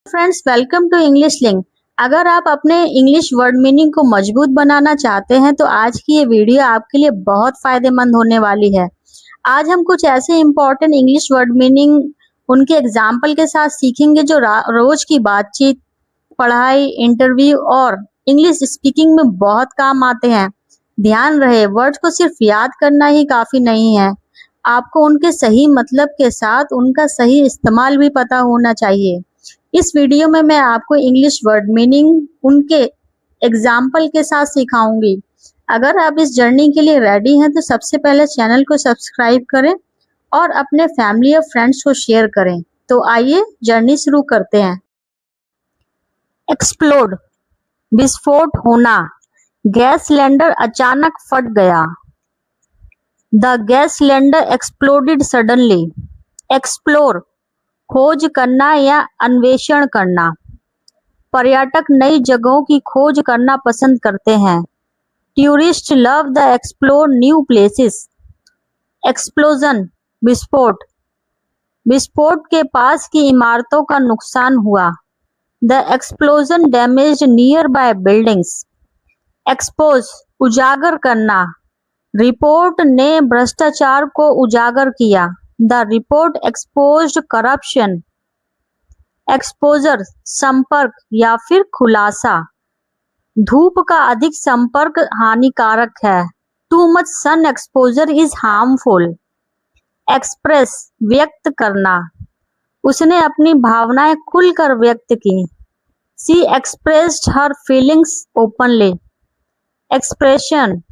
Friends, welcome to English link. अगर आप अपने इंग्लिश वर्ड मीनिंग को मजबूत बनाना चाहते हैं तो आज की ये वीडियो आपके लिए बहुत फायदेमंद होने वाली है। आज हम कुछ ऐसे इंपॉर्टेंट इंग्लिश वर्ड मीनिंग उनके एग्जाम्पल के साथ सीखेंगे जो रोज की बातचीत, पढ़ाई, इंटरव्यू और इंग्लिश स्पीकिंग में बहुत काम आते हैं। ध्यान रहे, वर्ड्स को सिर्फ याद करना ही काफी नहीं है, आपको उनके सही मतलब के साथ उनका सही इस्तेमाल भी पता होना चाहिए। इस वीडियो में मैं आपको इंग्लिश वर्ड मीनिंग उनके एग्जाम्पल के साथ सिखाऊंगी। अगर आप इस जर्नी के लिए रेडी हैं तो सबसे पहले चैनल को सब्सक्राइब करें और अपने फैमिली और फ्रेंड्स को शेयर करें। तो आइए जर्नी शुरू करते हैं। एक्सप्लोड, विस्फोट होना। गैस सिलेंडर अचानक फट गया। The gas cylinder exploded suddenly. Explore, खोज करना या अन्वेषण करना। पर्यटक नई जगहों की खोज करना पसंद करते हैं। Tourist love the explore new places. Explosion, विस्फोट। विस्फोट के पास की इमारतों का नुकसान हुआ। The explosion damaged near by buildings. Expose, उजागर करना। रिपोर्ट ने भ्रष्टाचार को उजागर किया। The report exposed corruption. Exposure, संपर्क या फिर खुलासा। धूप का अधिक संपर्क हानिकारक है। Too much sun exposure is harmful. Express, व्यक्त करना। उसने अपनी भावनाएं खुलकर व्यक्त की। She expressed her feelings openly. Expression,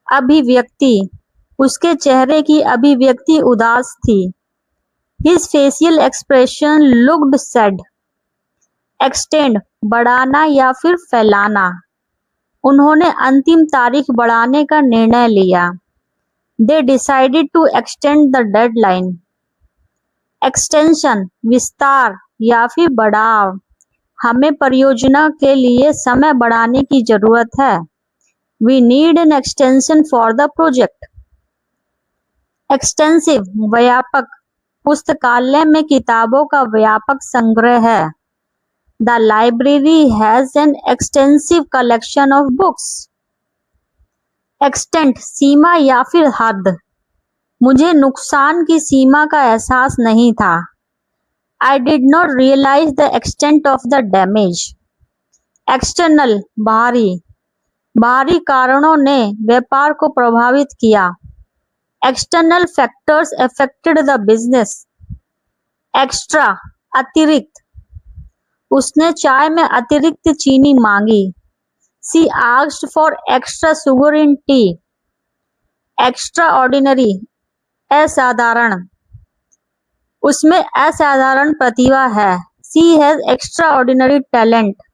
अभिव्यक्ति। उसके चेहरे की अभिव्यक्ति उदास थी। His facial expression looked sad. Extend, बढ़ाना या फिर फैलाना। उन्होंने अंतिम तारीख बढ़ाने का निर्णय लिया। They decided to extend the deadline. Extension, विस्तार या फिर बढ़ाव। हमें परियोजना के लिए समय बढ़ाने की जरूरत है। We need an extension for the project. Extensive, व्यापक। पुस्तकालय में किताबों का व्यापक संग्रह है। The library has an extensive collection of books. Extent, सीमा या फिर हद। मुझे नुकसान की सीमा का एहसास नहीं था। I did not realize the extent of the damage. External, बाहरी। बाहरी कारणों ने व्यापार को प्रभावित किया। External factors affected the business. Extra, अतिरिक्त। उसने चाय में अतिरिक्त चीनी मांगी। She asked for extra sugar in tea. Extraordinary, असाधारण। उसमें असाधारण प्रतिभा है। She has extraordinary talent.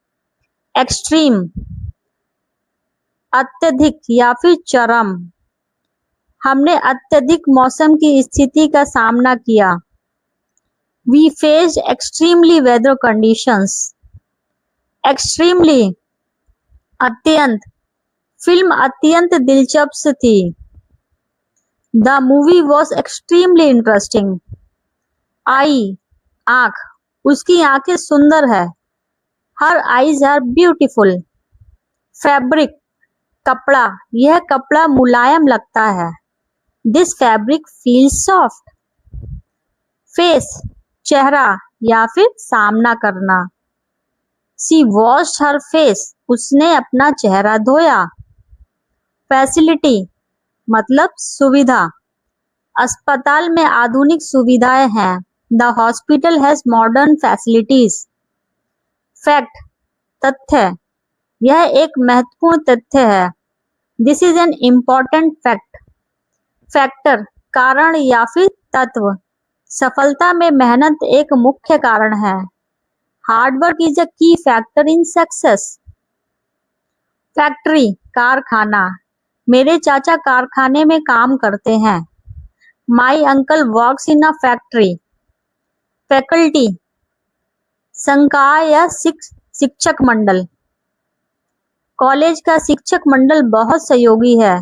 Extreme, अत्यधिक या फिर चरम। हमने अत्यधिक मौसम की स्थिति का सामना किया। We faced extremely weather conditions. Extremely, अत्यंत। फिल्म अत्यंत दिलचस्प थी। The movie was extremely interesting. Eye, आँख। उसकी आंखें सुंदर है। Her eyes are beautiful. Fabric, कपड़ा। यह कपड़ा मुलायम लगता है। This fabric feels soft. Face, चेहरा या फिर सामना करना। She washed her face. उसने अपना चेहरा धोया। Facility, मतलब सुविधा। अस्पताल में आधुनिक सुविधाएं हैं। The hospital has modern facilities. Fact, तथ्य। यह एक महत्वपूर्ण तथ्य है। This is an important fact. Factor, कारण या फिर तत्व। सफलता में मेहनत एक मुख्य कारण है। Hard work is a key factor in success. Factory, कारखाना। मेरे चाचा कारखाने में काम करते हैं। My uncle works in a factory. Faculty, संकाय या शिक्षक मंडल। कॉलेज का शिक्षक मंडल बहुत सहयोगी है।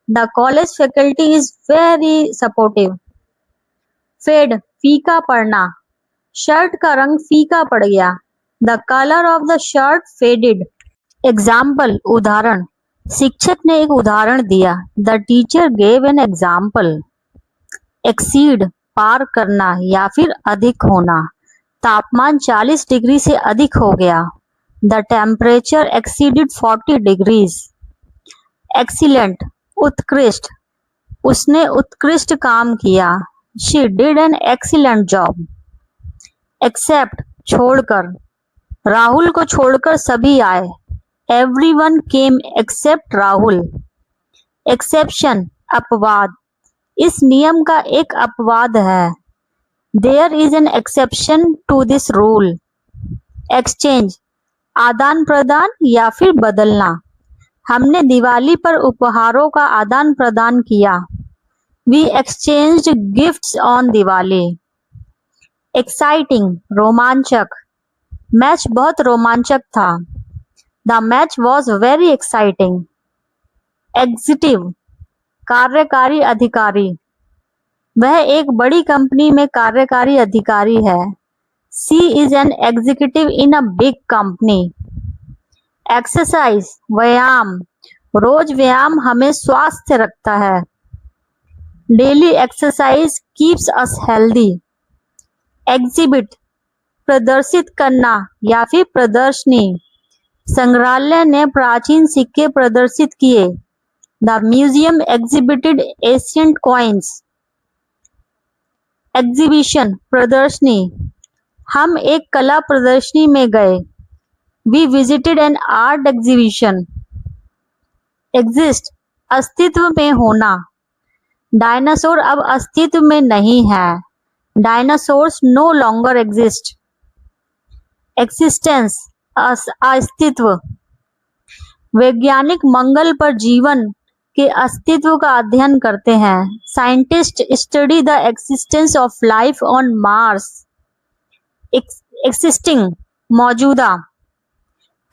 The college faculty is very supportive. Fade, फीका पड़ना। शर्ट का रंग फीका पड़ गया। The colour of the shirt faded. Example, उदाहरण। शिक्षक ने एक उदाहरण दिया। The teacher gave an example. Exceed, पार करना या फिर अधिक होना। तापमान 40 डिग्री से अधिक हो गया। The temperature exceeded 40 degrees. Excellent, उत्कृष्ट, उसने उत्कृष्ट काम किया। She did an excellent job. Except, छोड़कर, राहुल को छोड़कर सभी आए। Everyone came except Rahul. Exception, अपवाद, इस नियम का एक अपवाद है। There is an exception to this rule. Exchange, आदान प्रदान या फिर बदलना। हमने दिवाली पर उपहारों का आदान प्रदान किया। We exchanged gifts on Diwali. Exciting, रोमांचक, मैच बहुत रोमांचक था। The match was very exciting. Executive, कार्यकारी अधिकारी, वह एक बड़ी कंपनी में कार्यकारी अधिकारी है। She is an executive in a big company. Exercise, व्यायाम, रोज व्यायाम हमें स्वस्थ रखता है। Daily exercise keeps us healthy. Exhibit, प्रदर्शित करना या फिर प्रदर्शनी। संग्रहालय ने प्राचीन सिक्के प्रदर्शित किए। The museum exhibited ancient coins. Exhibition, प्रदर्शनी, हम एक कला प्रदर्शनी में गए। We visited an art exhibition. Exist, अस्तित्व में होना। डायनासोर अब अस्तित्व में नहीं है। Dinosaurs no longer exist. Existence, अस्तित्व, वैज्ञानिक मंगल पर जीवन के अस्तित्व का अध्ययन करते हैं। Scientist study the existence of life on Mars. Existing, मौजूदा,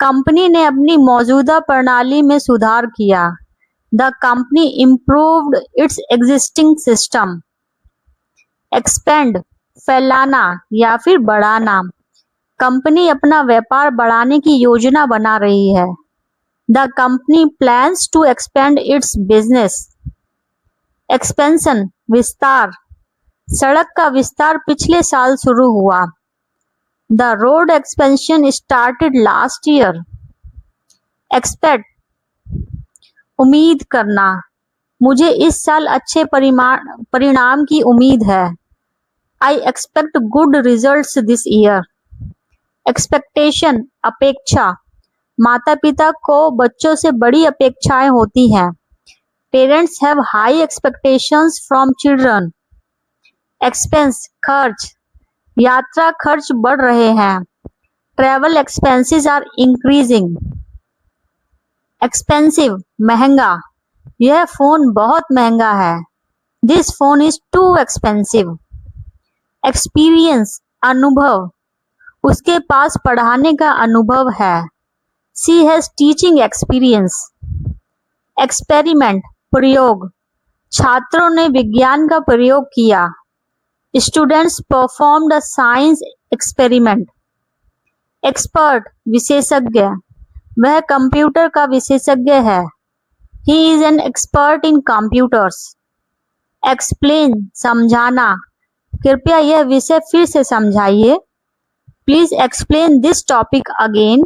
कंपनी ने अपनी मौजूदा प्रणाली में सुधार किया। The company improved it's existing system. Expand, फैलाना या फिर बढ़ाना, कंपनी अपना व्यापार बढ़ाने की योजना बना रही है। The company plans to expand its business. Expansion, विस्तार, सड़क का विस्तार पिछले साल शुरू हुआ। The road expansion started last year. Expect, उम्मीद करना, मुझे इस साल अच्छे परिणाम की उम्मीद है। I expect good results this year. Expectation, अपेक्षा, माता पिता को बच्चों से बड़ी अपेक्षाएं होती हैं। Parents have high expectations from children. Expense, खर्च, यात्रा खर्च बढ़ रहे हैं। Travel expenses are increasing. Expensive, महंगा, यह फोन बहुत महंगा है। This phone is too expensive. Experience, अनुभव, उसके पास पढ़ाने का अनुभव है। She has teaching experience. Experiment, प्रयोग, छात्रों ने विज्ञान का प्रयोग किया। Students performed a science experiment. Expert, विशेषज्ञ, वह कंप्यूटर का विशेषज्ञ है। He is an expert in computers. Explain, समझाना, कृपया यह विषय फिर से समझाइए। Please explain this topic again.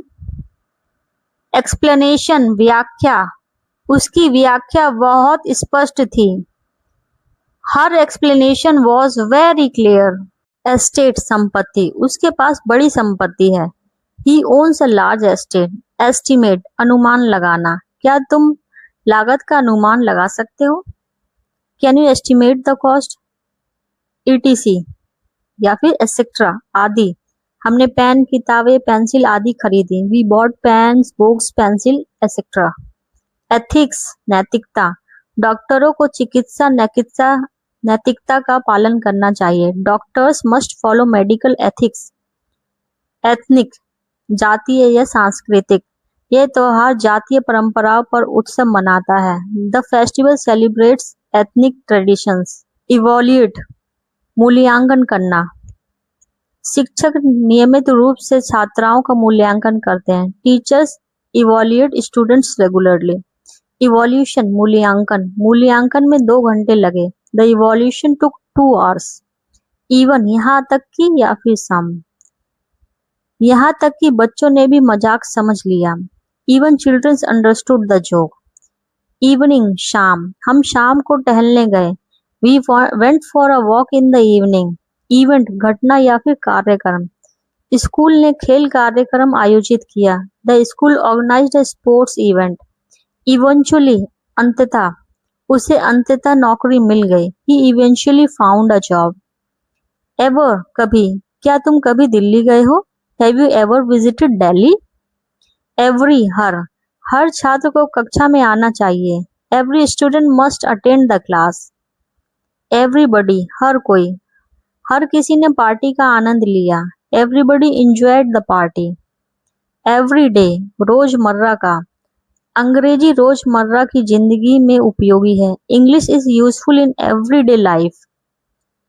Explanation, व्याख्या, उसकी व्याख्या बहुत स्पष्ट थी। Her explanation was very clear. Estate, संपत्ति, उसके पास बड़ी संपत्ति है। He owns a large estate. Estimate, अनुमान लगाना, क्या तुम लागत का अनुमान लगा सकते हो? Can you estimate the cost? ETC या फिर एक्सेट्रा, आदि। हमने पेन, किताबें, पेंसिल आदि खरीदी। We bought pens, books, pencil etcetera. Ethics, नैतिकता, डॉक्टरों को चिकित्सा नैतिकता का पालन करना चाहिए। Doctors must follow medical ethics. Ethnic, जातीय या सांस्कृतिक, यह त्योहार जातीय परंपराओं पर उत्सव मनाता है। The festival celebrates ethnic traditions. Evolute, मूल्यांकन करना, शिक्षक नियमित रूप से छात्राओं का मूल्यांकन करते हैं। Teachers evaluate students regularly. Evolution मूल्यांकन, मूल्यांकन में 2 घंटे लगे। The evolution took 2 hours। Even यहाँ तक कि या फिर सम, यहाँ तक कि बच्चों ने भी मजाक समझ लिया। Even childrens understood the joke. Evening शाम, हम शाम को टहलने गए। We went for a walk in the evening. Event घटना या फिर कार्यक्रम, स्कूल ने खेल कार्यक्रम आयोजित किया। The school organised a sports event. Eventually अंततः, उसे अंततः नौकरी मिल गई। He eventually found a job. Ever कभी, क्या तुम कभी दिल्ली गए हो? Have you ever visited Delhi? Every हर छात्र को कक्षा में आना चाहिए। Every student must attend the class. Everybody हर कोई, हर किसी ने पार्टी का आनंद लिया। Everybody enjoyed the party. Every day रोजमर्रा का, अंग्रेजी रोजमर्रा की जिंदगी में उपयोगी है। English is useful in everyday life.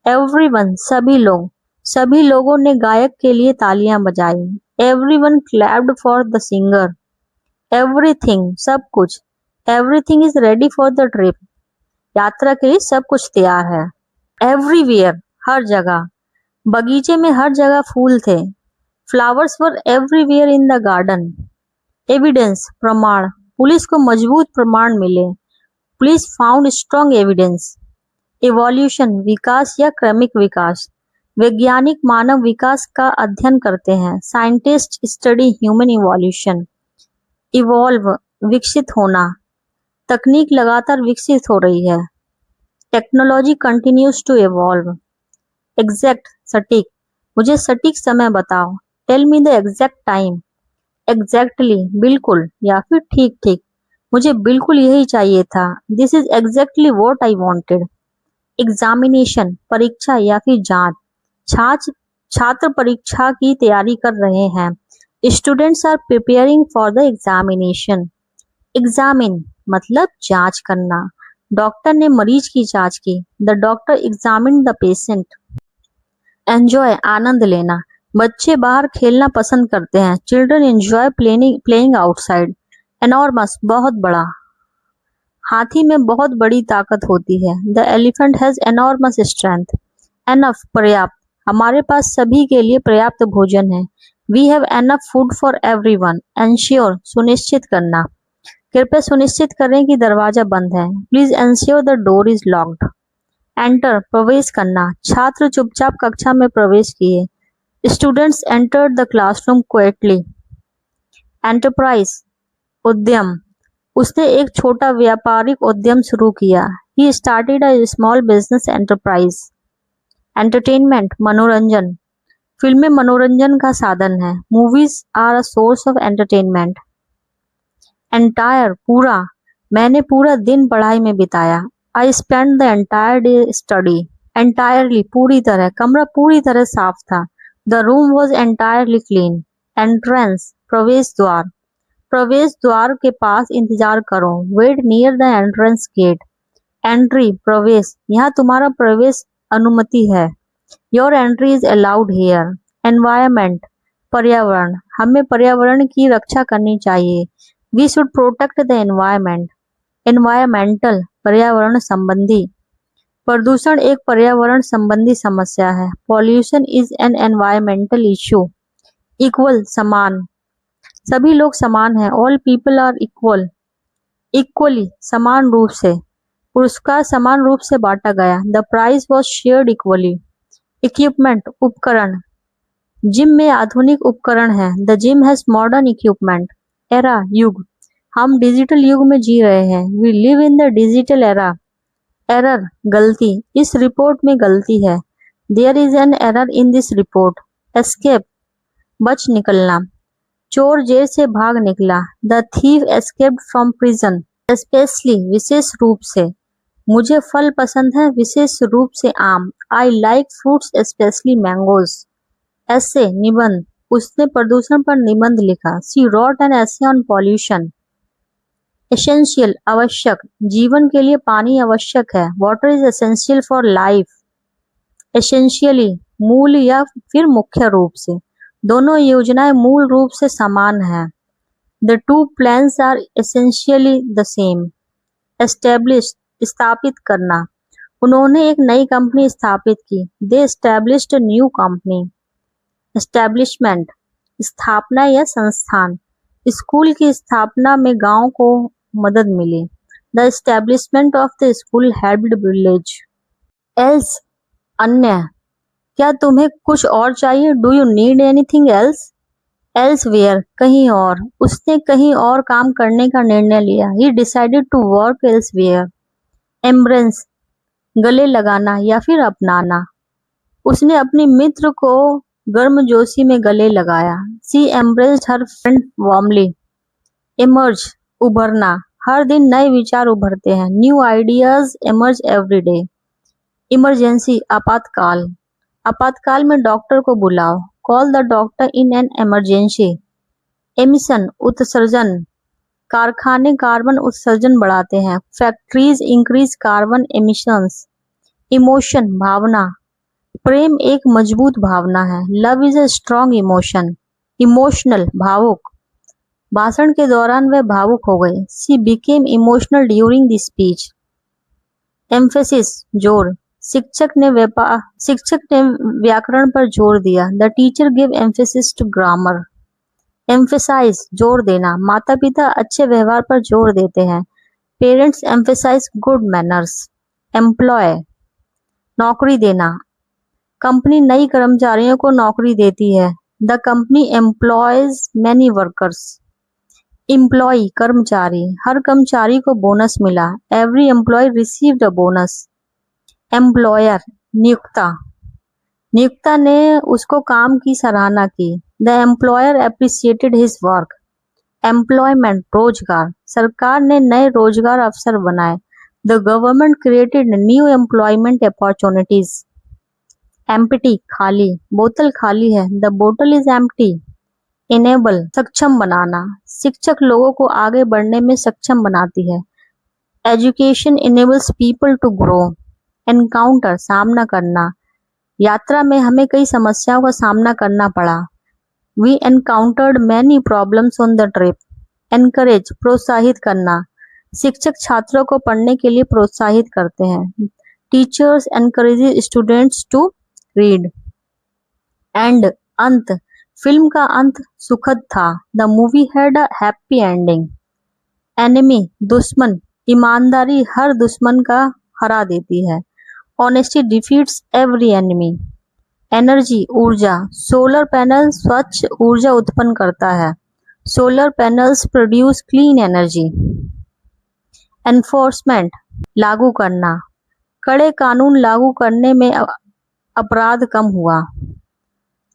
Everyone सभी लोगों ने गायक के लिए तालियां बजाई। Everyone clapped for the singer. Everything सब कुछ। Everything is ready for the trip. यात्रा के लिए सब कुछ तैयार है। एवरीवेयर हर जगह, बगीचे में हर जगह फूल थे। Flowers were everywhere in the garden. Evidence प्रमाण, पुलिस को मजबूत प्रमाण मिले। Police found strong evidence. Evolution विकास या क्रमिक विकास, वैज्ञानिक मानव विकास का अध्ययन करते हैं। Scientist study human evolution. Evolve विकसित होना, तकनीक लगातार विकसित हो रही है। Technology continues to evolve. Exact सटीक, मुझे सटीक समय बताओ। Tell me the exact time. Exactly बिल्कुल या फिर ठीक ठीक, मुझे बिल्कुल यही चाहिए था। This is exactly what I wanted. Examination परीक्षा या फिर जांच, छात्र परीक्षा की तैयारी कर रहे हैं। Students are preparing for the examination. Examine मतलब जांच करना। डॉक्टर ने मरीज की जांच की। The doctor examine the patient. Enjoy आनंद लेना, बच्चे बाहर खेलना पसंद करते हैं। Children enjoy playing outside. Enormous बहुत बड़ा, हाथी में बहुत बड़ी ताकत होती है। The elephant has enormous strength. Enough पर्याप्त, हमारे पास सभी के लिए पर्याप्त भोजन है। We have enough food for everyone. Ensure सुनिश्चित करना, कृपया सुनिश्चित करें कि दरवाजा बंद है। Please ensure the door is locked. Enter प्रवेश करना, छात्र चुपचाप कक्षा में प्रवेश किए। Students entered the classroom quickly. Enterprise उद्यम, उसने एक छोटा व्यापारिक उद्यम शुरू किया। He started a small business enterprise. Entertainment मनोरंजन, फिल्में मनोरंजन का साधन है। Movies are a source of entertainment. Entire पूरा, मैंने पूरा दिन पढ़ाई में बिताया। I spend the entire day study. Entirely पूरी तरह, कमरा पूरी तरह साफ था। The room was entirely clean. Entrance प्रवेश द्वार, प्रवेश द्वार के पास इंतजार करो। Wait near the entrance gate. Entry प्रवेश, यहाँ तुम्हारा प्रवेश अनुमति है। Your entry is allowed here. Environment पर्यावरण, हमें पर्यावरण की रक्षा करनी चाहिए। We should protect the environment. Environmental पर्यावरण संबंधी, प्रदूषण एक पर्यावरण संबंधी समस्या है। Pollution is an environmental issue. Equal समान, सभी लोग समान हैं। All people are equal. Equally समान रूप से, पुरस्कार समान रूप से बांटा गया। The prize was shared equally. Equipment उपकरण, जिम में आधुनिक उपकरण है। The gym has modern equipment. Era युग, हम डिजिटल युग में जी रहे हैं। We live in the digital era. Error गलती, इस रिपोर्ट में गलती है। There is an error in this report. Escape बच निकलना, चोर जेल से भाग निकला। The thief escaped from prison. Specially विशेष रूप से, मुझे फल पसंद है विशेष रूप से आम। I like fruits specially mangoes. Essay निबंध, उसने प्रदूषण पर निबंध लिखा। She wrote an essay on pollution. Essential आवश्यक, जीवन के लिए पानी आवश्यक है। Water is essential for life. Essentially मूल या फिर मुख्य रूप से। दोनों योजनाएं मूल रूप से समान हैं। The two plans are essentially the same. Establish, स्थापित करना, उन्होंने एक नई कंपनी स्थापित की। They established new company. Establishment, स्थापना या संस्थान, स्कूल की स्थापना में गांव को मदद मिली। The establishment of the school helped village. Else, अन्य, क्या तुम्हें कुछ और चाहिए? Do you need anything else? Elsewhere, कहीं और, उसने कहीं और काम करने का निर्णय लिया। He decided to work elsewhere. Embrace, गले लगाना या फिर अपनाना, उसने अपनी मित्र को गर्मजोशी में गले लगाया। She embraced her friend warmly. Emerge, उभरना, हर दिन नए विचार उभरते हैं। New ideas emerge every day. Emergency, आपातकाल, आपातकाल में डॉक्टर को बुलाओ। Call the doctor in an emergency. Emission, उत्सर्जन, कारखाने कार्बन उत्सर्जन बढ़ाते हैं। Factories increase carbon emissions. Emotion, भावना, प्रेम एक मजबूत भावना है। Love is a strong emotion. Emotional, भावुक, भाषण के दौरान वह भावुक हो गए। She became emotional during the speech. Emphasis, जोर, शिक्षक ने व्याकरण पर जोर दिया। The teacher give emphasis to grammar. Emphasize, जोर देना, माता पिता अच्छे व्यवहार पर जोर देते हैं। Parents emphasize good manners. Employ, नौकरी देना, कंपनी नई कर्मचारियों को नौकरी देती है। The company employs many workers. Employee, कर्मचारी, हर कर्मचारी को बोनस मिला। Every employee received a bonus. Employer, नियोक्ता, नियोक्ता ने उसको काम की सराहना की। The employer appreciated his work. Employment, रोजगार, सरकार ने नए रोजगार अवसर बनाए। The government created new employment opportunities. Empty, खाली, बोतल खाली है। द बोतल इज एम्प्टी। इनेबल, सक्षम बनाना, शिक्षक लोगों को आगे बढ़ने में सक्षम बनाती है। Education enables people to grow. Encounter, सामना करना, यात्रा में हमें कई समस्याओं का सामना करना पड़ा। We encountered many problems on the trip. Encourage, प्रोत्साहित करना, शिक्षक छात्रों को पढ़ने के लिए प्रोत्साहित करते हैं। Teachers encourage students to read. End, अंत, फिल्म का अंत सुखद था। The movie had a happy ending. Enemy, दुश्मन, ईमानदारी हर दुश्मन का हरा देती है। Honesty defeats every enemy. Energy, ऊर्जा, सोलर पैनल स्वच्छ ऊर्जा उत्पन्न करता है। Solar panels produce clean energy. Enforcement, लागू करना, कड़े कानून लागू करने में अपराध कम हुआ।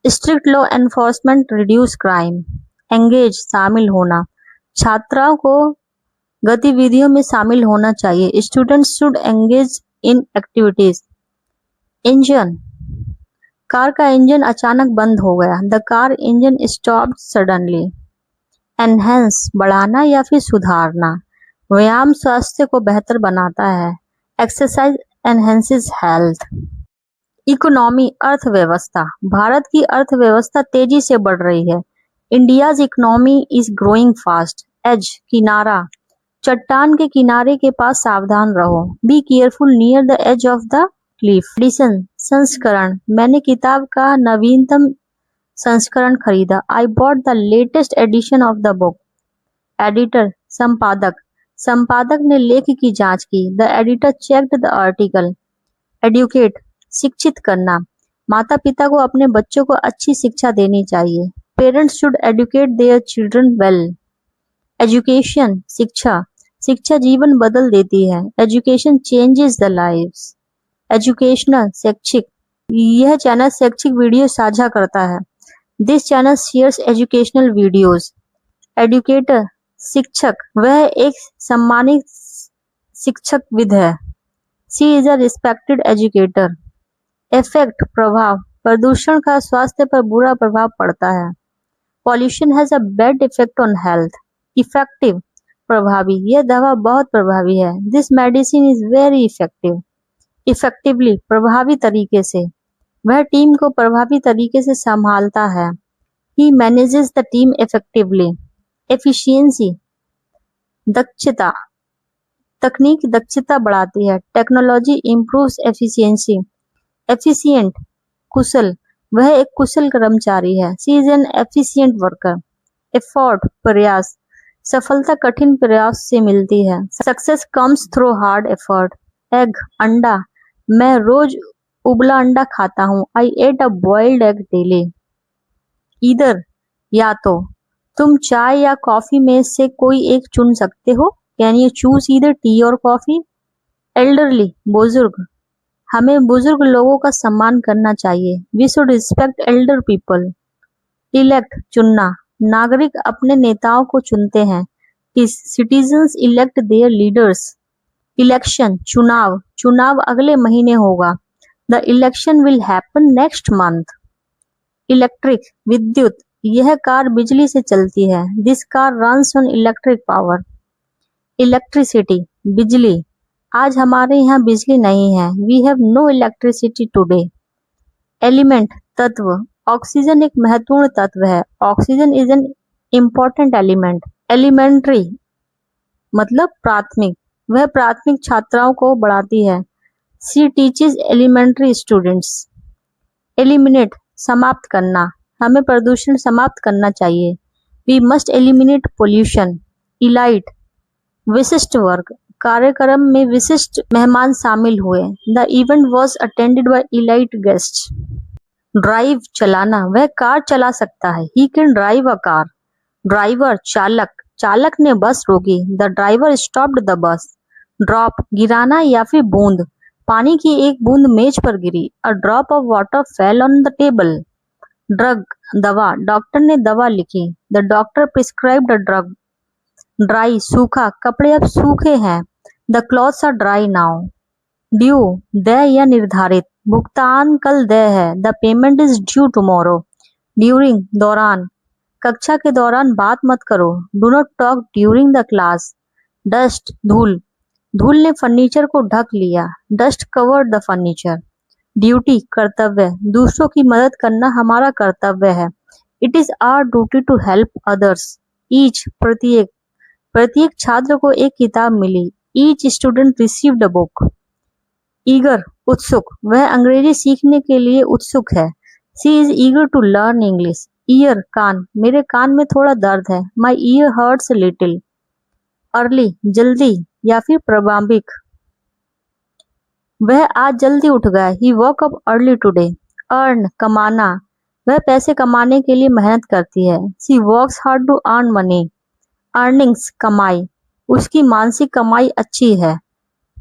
Strict law enforcement reduce crime. Engage, शामिल होना, छात्राओं को गतिविधियों में शामिल होना चाहिए। Students should engage in activities. Engine, car का इंजन अचानक बंद हो गया। The car engine stopped suddenly. Enhance, बढ़ाना या फिर सुधारना, व्यायाम स्वास्थ्य को बेहतर बनाता है। Exercise enhances health. इकोनॉमी, अर्थव्यवस्था, भारत की अर्थव्यवस्था तेजी से बढ़ रही है। India's economy is growing fast. Edge, किनारा, चट्टान के किनारे के पास सावधान रहो। Be careful near the edge of the cliff. Edition, संस्करण, मैंने किताब का नवीनतम संस्करण खरीदा। I bought the latest edition of the book. Editor, संपादक, संपादक ने लेख की जांच की। The editor checked the article. Educate, शिक्षित करना, माता पिता को अपने बच्चों को अच्छी शिक्षा देनी चाहिए। Parents should educate their children well. Education, शिक्षा, शिक्षा जीवन बदल देती है। Education changes the lives. Educational, शैक्षिक, यह चैनल शैक्षिक वीडियो साझा करता है। This channel shares educational videos. Educator, शिक्षक, वह एक सम्मानित शिक्षकविद है। She is a respected educator. Effect, प्रभाव, प्रदूषण का स्वास्थ्य पर बुरा प्रभाव पड़ता है। Pollution has a bad effect on health. Effective, प्रभावी, यह दवा बहुत प्रभावी है। This medicine is very effective. Effectively, प्रभावी तरीके से। वह टीम को प्रभावी तरीके से संभालता है। He manages the team effectively. Efficiency, दक्षता, तकनीक दक्षता बढ़ाती है। Technology improves efficiency. Efficient, कुशल, वह एक कुशल कर्मचारी है। She is an efficient worker. Effort, प्रयास, सफलता कठिन प्रयास से मिलती है। Success comes through hard effort. Egg, अंडा, मैं रोज उबला अंडा खाता हूँ। I ate a boiled egg daily. Either, या तो, तुम चाय या कॉफी में से कोई एक चुन सकते हो। Can you choose either tea or coffee? Elderly, बुजुर्ग, हमें बुजुर्ग लोगों का सम्मान करना चाहिए। We should respect elder people. Elect, चुनना, नागरिक अपने नेताओं को चुनते हैं। Citizens elect their leaders. Election, चुनाव, चुनाव अगले महीने होगा। The election will happen next month. Electric, विद्युत, यह कार बिजली से चलती है। This car runs on electric power. Electricity, बिजली, आज हमारे यहाँ बिजली नहीं है। We have no electricity today. Element, तत्व, ऑक्सीजन एक महत्वपूर्ण तत्व है। Oxygen is an important element. Elementary मतलब प्राथमिक, वह प्राथमिक छात्राओं को बढ़ाती है। She teaches elementary students. Eliminate, समाप्त करना, हमें प्रदूषण समाप्त करना चाहिए। We must eliminate pollution. Elite, विशिष्ट वर्ग, कार्यक्रम में विशिष्ट मेहमान शामिल हुए। The event was attended by elite guests. Drive, चलाना, वह कार चला सकता है। He can drive a car. Driver, चालक, चालक ने बस रोकी। The driver stopped the bus. Drop, गिराना या फिर बूंद, पानी की एक बूंद मेज पर गिरी। A drop of water fell on the table. Drug, दवा, डॉक्टर ने दवा लिखी। The doctor prescribed a drug. Dry, सूखा, कपड़े अब सूखे हैं। The clothes are dry now. Due, देय या निर्धारित, भुगतान कल देय है। The payment is due tomorrow. During, दौरान, कक्षा के दौरान बात मत करो। Do not talk during the class. Dust, धूल, धूल ने फर्नीचर को ढक लिया। Dust covered the furniture. Duty, कर्तव्य, दूसरों की मदद करना हमारा कर्तव्य है। It is our duty to help others. Each, प्रत्येक, प्रत्येक छात्र को एक किताब मिली। Each student received a book. Eager, उत्सुक, वह अंग्रेजी सीखने के लिए उत्सुक है। She is eager to learn English. Ear, कान, मेरे कान में थोड़ा दर्द है। My ear hurts little. Early, जल्दी या फिर प्रारंभिक, वह आज जल्दी उठ गया। ही woke up early today. Earn, कमाना, वह पैसे कमाने के लिए मेहनत करती है। She works hard to earn money. Earnings, कमाई, उसकी मानसिक कमाई अच्छी है।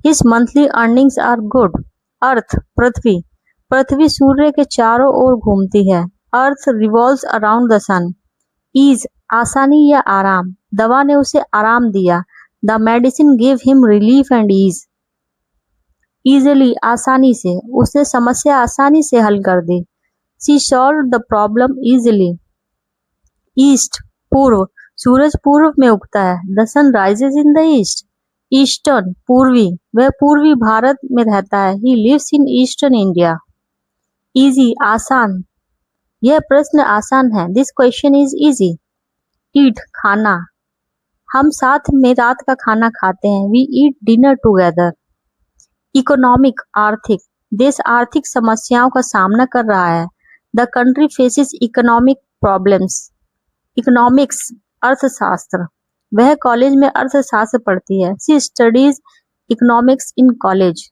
His monthly earnings are good. Earth, पृथ्वी, पृथ्वी सूर्य के चारों ओर घूमती है। Earth revolves around the sun. Ease, आसानी या आराम, दवा ने उसे आराम दिया। The medicine give him relief and ease. Easily, आसानी से, उसने समस्या आसानी से हल कर दी। She solved the problem easily. East, पूर्व, सूरज पूर्व में उगता है। The sun rises in the east. Eastern, पूर्वी, वह पूर्वी भारत में रहता है। He lives in eastern India. Easy, आसान, यह प्रश्न आसान है। This question is easy. Eat, खाना, हम साथ में रात का खाना खाते हैं। We eat dinner together. Economic, आर्थिक, देश आर्थिक समस्याओं का सामना कर रहा है। The country faces economic problems. Economics, अर्थशास्त्र, वह कॉलेज में अर्थशास्त्र पढ़ती है। She studies economics in college.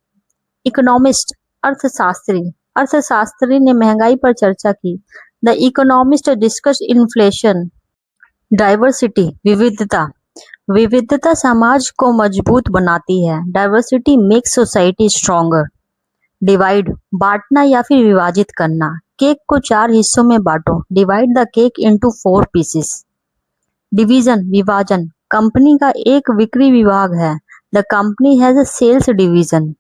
Economist, अर्थशास्त्री, अर्थशास्त्री ने महंगाई पर चर्चा की। The economist discuss inflation. Diversity, विविधता, विविधता समाज को मजबूत बनाती है। Diversity makes society stronger. Divide, बांटना या फिर विभाजित करना। केक को 4 हिस्सों में बांटो। Divide the cake into 4 pieces. Division, विभाजन, कंपनी का एक बिक्री विभाग है। The company has a sales division.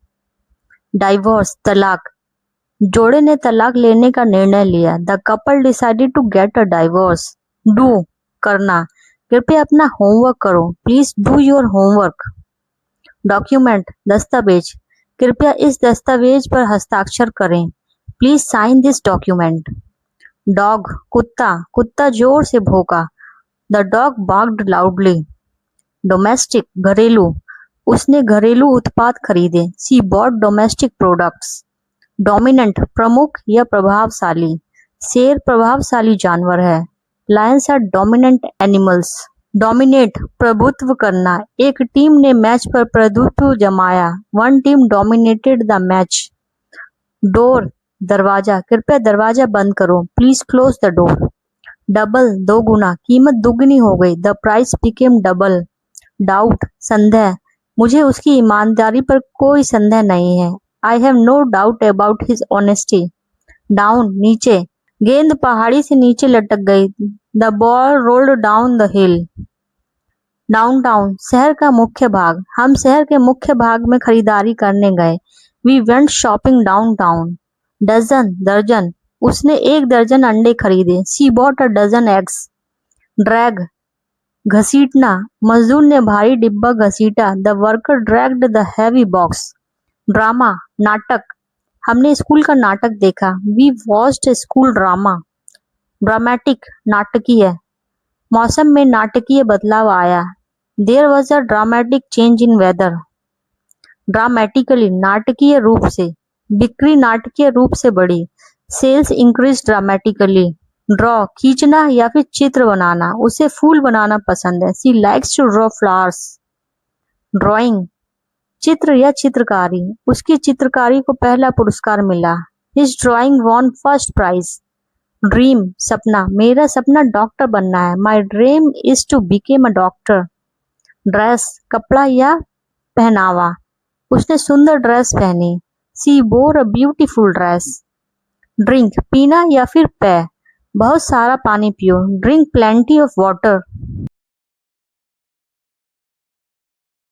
Divorce, तलाक, जोड़े ने तलाक लेने का निर्णय लिया। The couple decided to get a divorce. Do, करना, कृपया अपना होमवर्क करो। Please do your homework. Document, दस्तावेज, कृपया इस दस्तावेज पर हस्ताक्षर करें। Please sign this document. Dog कुत्ता, कुत्ता जोर से भौंका। The dog barked loudly. Domestic घरेलू, उसने घरेलू उत्पाद खरीदे। She bought domestic products. Dominant प्रमुख या प्रभावशाली, शेर प्रभावशाली जानवर है। Lions are dominant animals. Dominate प्रभुत्व करना, एक टीम ने मैच पर प्रभुत्व जमाया। One team dominated the match. Door दरवाजा, कृपया दरवाजा बंद करो। Please close the door. Double दोगुना, कीमत दुगनी हो गई। The price became double. Doubt संदेह, मुझे उसकी ईमानदारी पर कोई संदेह नहीं है। आई have no doubt about his honesty. Down नीचे, गेंद पहाड़ी से नीचे लटक गई। The ball rolled down the hill. Downtown शहर का मुख्य भाग, हम शहर के मुख्य भाग में खरीदारी करने गए। We went shopping downtown. Dozen दर्जन, उसने एक दर्जन अंडे खरीदे। She bought a dozen eggs. Drag घसीटना, मजदूर ने भारी डिब्बा घसीटा। The worker dragged the heavy box. Drama नाटक, हमने स्कूल का नाटक देखा। We watched school drama. Dramatic नाटकीय, मौसम में नाटकीय बदलाव आया। There was a dramatic change in weather. Dramatically नाटकीय रूप से, बिक्री नाटकीय रूप से बढ़ी। Sales increase dramatically. ड्रॉ खींचना या फिर चित्र बनाना, उसे फूल बनाना पसंद है। She likes to draw flowers. Drawing चित्र या चित्रकारी, उसकी चित्रकारी को पहला पुरस्कार मिला। His drawing won first prize. Dream सपना, मेरा सपना डॉक्टर बनना है। My dream is to become a doctor. Dress कपड़ा या पहनावा, उसने सुंदर ड्रेस पहनी। She wore a beautiful dress. Drink पीना या फिर पेय, बहुत सारा पानी पियो। Drink plenty of water.